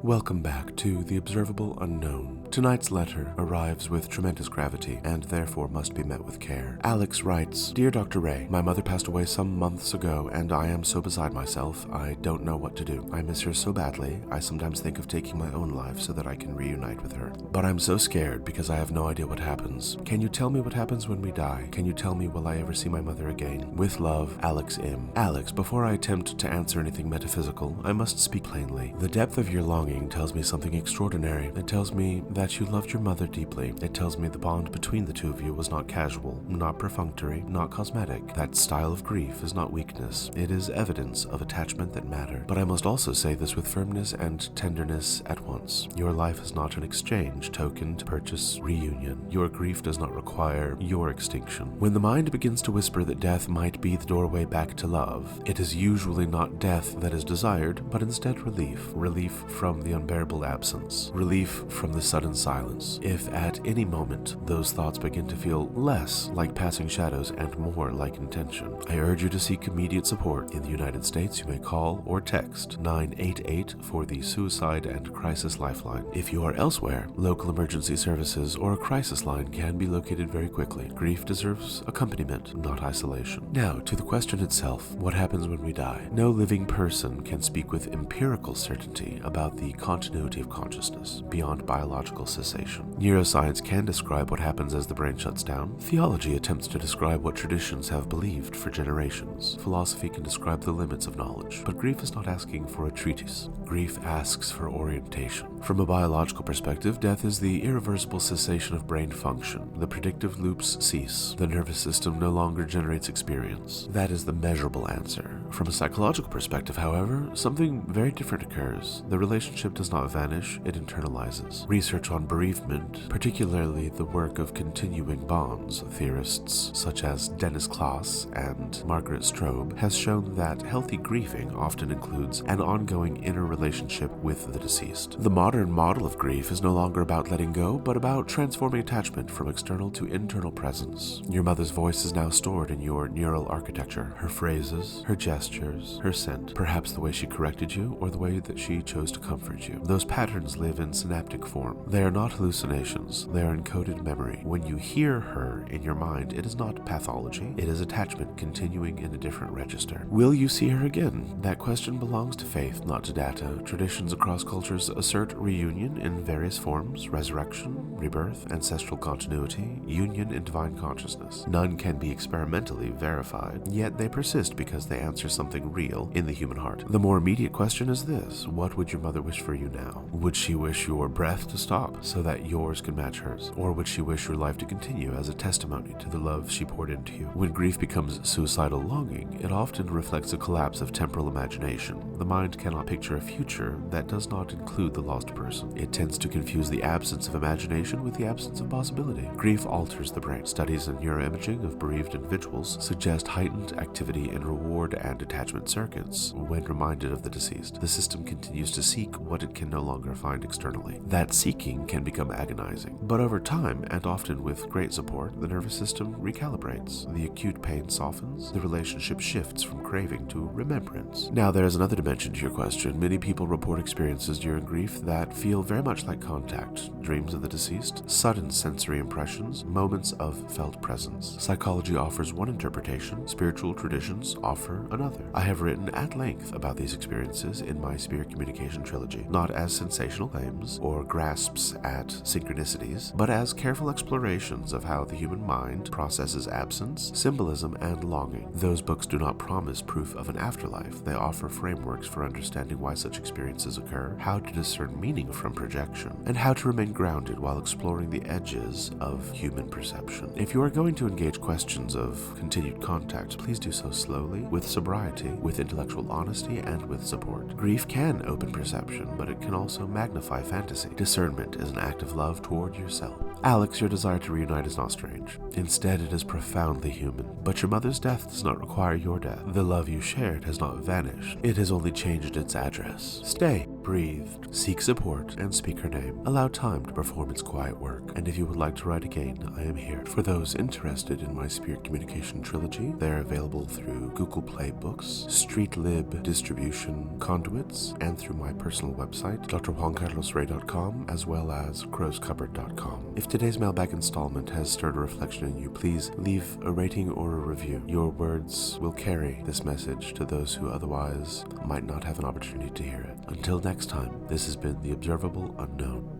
Welcome back to the Observable Unknown. Tonight's letter arrives with tremendous gravity and therefore must be met with care. Alex writes, Dear Dr. Rey, my mother passed away some months ago and I am so beside myself, I don't know what to do. I miss her so badly, I sometimes think of taking my own life so that I can reunite with her. But I'm so scared because I have no idea what happens. Can you tell me what happens when we die? Can you tell me will I ever see my mother again? With love, Alex M. Alex, before I attempt to answer anything metaphysical, I must speak plainly. The depth of your longing tells me something extraordinary. It tells me that you loved your mother deeply. It tells me the bond between the two of you was not casual, not perfunctory, not cosmetic. That style of grief is not weakness. It is evidence of attachment that mattered. But I must also say this with firmness and tenderness at once. Your life is not an exchange, token to purchase reunion. Your grief does not require your extinction. When the mind begins to whisper that death might be the doorway back to love, it is usually not death that is desired, but instead relief. Relief from the unbearable absence. Relief from the sudden silence. If at any moment those thoughts begin to feel less like passing shadows and more like intention, I urge you to seek immediate support. In the United States, you may call or text 988 for the Suicide and Crisis Lifeline. If you are elsewhere, local emergency services or a crisis line can be located very quickly. Grief deserves accompaniment, not isolation. Now, to the question itself, what happens when we die? No living person can speak with empirical certainty about the continuity of consciousness beyond biological cessation. Neuroscience can describe what happens as the brain shuts down. Theology attempts to describe what traditions have believed for generations. Philosophy can describe the limits of knowledge. But grief is not asking for a treatise. Grief asks for orientation. From a biological perspective, death is the irreversible cessation of brain function. The predictive loops cease. The nervous system no longer generates experience. That is the measurable answer. From a psychological perspective, however, something very different occurs. The relationship does not vanish, it internalizes. Research on bereavement, particularly the work of continuing bonds theorists such as Dennis Klaas and Margaret Strobe, has shown that healthy grieving often includes an ongoing inner relationship with the deceased. The modern model of grief is no longer about letting go, but about transforming attachment from external to internal presence. Your mother's voice is now stored in your neural architecture, her phrases, her gestures, her scent, perhaps the way she corrected you or the way that she chose to comfort you. Those patterns live in synaptic form. They are not hallucinations, they are encoded memory. When you hear her in your mind, it is not pathology, it is attachment continuing in a different register. Will you see her again? That question belongs to faith, not to data. Traditions across cultures assert reunion in various forms: resurrection, rebirth, ancestral continuity, union in divine consciousness. None can be experimentally verified, yet they persist because they answer something real in the human heart. The more immediate question is this: what would your mother wish for you now? Would she wish your breath to stop so that yours can match hers? Or would she wish your life to continue as a testimony to the love she poured into you? When grief becomes suicidal longing, it often reflects a collapse of temporal imagination. The mind cannot picture a future that does not include the lost person. It tends to confuse the absence of imagination with the absence of possibility. Grief alters the brain. Studies in neuroimaging of bereaved individuals suggest heightened activity in reward and attachment circuits when reminded of the deceased. The system continues to seek what it can no longer find externally. That seeking can become agonizing. But over time, and often with great support, the nervous system recalibrates. The acute pain softens. The relationship shifts from craving to remembrance. Now, there is another dimension to your question. Many people report experiences during grief that feel very much like contact. Dreams of the deceased, sudden sensory impressions, moments of felt presence. Psychology offers one interpretation. Spiritual traditions offer another. I have written at length about these experiences in my Spirit Communication trilogy, not as sensational claims or grasps at synchronicities, but as careful explorations of how the human mind processes absence, symbolism, and longing. Those books do not promise proof of an afterlife. They offer frameworks for understanding why such experiences occur, how to discern meaning from projection, and how to remain grounded while exploring the edges of human perception. If you are going to engage questions of continued contact, please do so slowly, with sobriety, with intellectual honesty, and with support. Grief can open perception, but it can also magnify fantasy. Discernment is an act of love toward yourself. Alex, your desire to reunite is not strange. Instead, it is profoundly human. But your mother's death does not require your death. The love you shared has not vanished. It has only changed its address. Stay, breathe, seek support, and speak her name. Allow time to perform its quiet work. And if you would like to write again, I am here. For those interested in my Spirit Communication trilogy, they are available through Google Play Books, Streetlib distribution conduits, and through my personal website, drjuancarlosrey.com, as well as crowscupboard.com. If today's mailbag installment has stirred a reflection in you, please leave a rating or a review. Your words will carry this message to those who otherwise might not have an opportunity to hear it. Until next time, this has been the Observable Unknown.